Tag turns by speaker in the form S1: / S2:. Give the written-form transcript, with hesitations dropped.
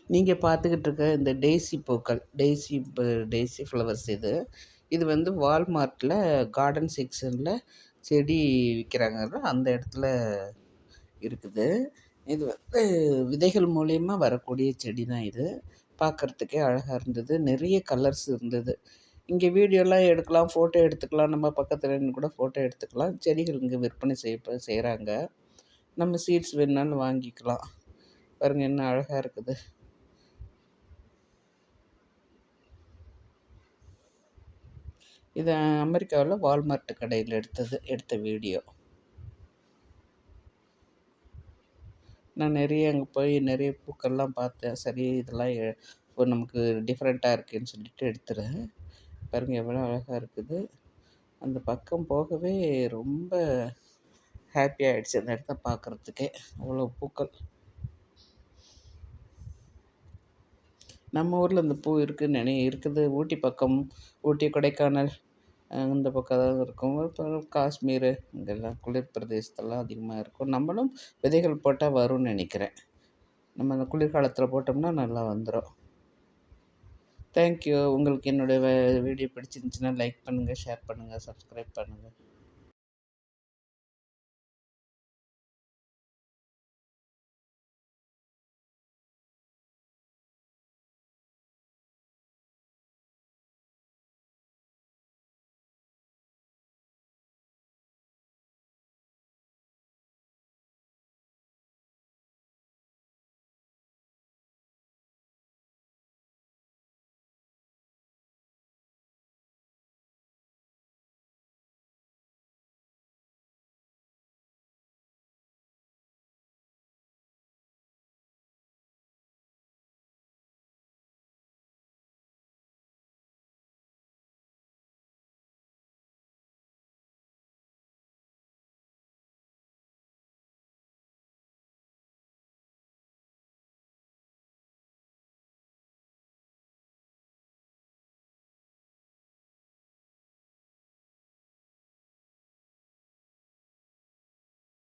S1: நீங்கள் பார்த்துக்கிட்டு இருக்க இந்த டெய்ஸி பூக்கள், டெய்ஸி ஃப்ளவர்ஸ் இது. இது வந்து வால்மார்ட்டில் கார்டன் செக்ஷனில் செடி விற்கிறாங்கல்ல, அந்த இடத்துல இருக்குது. இது வந்து விதைகள் மூலியமா வரக்கூடிய செடி தான் இது. பார்க்குறதுக்கே அழகாக இருந்தது. நிறைய கலர்ஸ் இருந்தது. இங்கே வீடியோலாம் எடுக்கலாம், ஃபோட்டோ எடுத்துக்கலாம். நம்ம பக்கத்தில் நின்று கூட ஃபோட்டோ எடுத்துக்கலாம். செடிகள் இங்கே விற்பனை செய்கிறாங்க. நம்ம சீட்ஸ் வேணுனாலும் வாங்கிக்கலாம். பாருங்கள் என்ன அழகாக இருக்குது. இது அமெரிக்காவில் வால்மார்ட் கடையில் எடுத்த வீடியோ. நான் அங்கே போய் நிறைய பூக்கள்லாம் பார்த்தேன். சரி இதெல்லாம் இப்போ நமக்கு டிஃப்ரெண்ட்டாக இருக்குதுன்னு சொல்லிட்டு எடுத்துறேன். பாருங்கள் எவ்வளோ அழகாக இருக்குது. அந்த பக்கம் போகவே ரொம்ப ஹாப்பியாகிடுச்சு அந்த இடத்த பார்க்குறதுக்கே. அவ்வளோ பூக்கள். நம்ம ஊரில் இந்த பூ இருக்குது. ஊட்டி பக்கம், ஊட்டி, கொடைக்கானல் இந்த பக்கம் தான் இருக்கும். அப்புறம் காஷ்மீர் இங்கெல்லாம் குளிர் பிரதேசத்தெல்லாம் அதிகமாக இருக்கும். நம்மளும் விதைகள் போட்டால் வரும்னு நினைக்கிறேன். நம்ம அந்த குளிர்காலத்தில் போட்டோம்னா நல்லா வந்துடும். தேங்க்யூ. உங்களுக்கு என்னுடைய வீடியோ பிடிச்சிருந்துச்சின்னா லைக் பண்ணுங்கள், ஷேர் பண்ணுங்கள், சப்ஸ்கிரைப் பண்ணுங்கள்.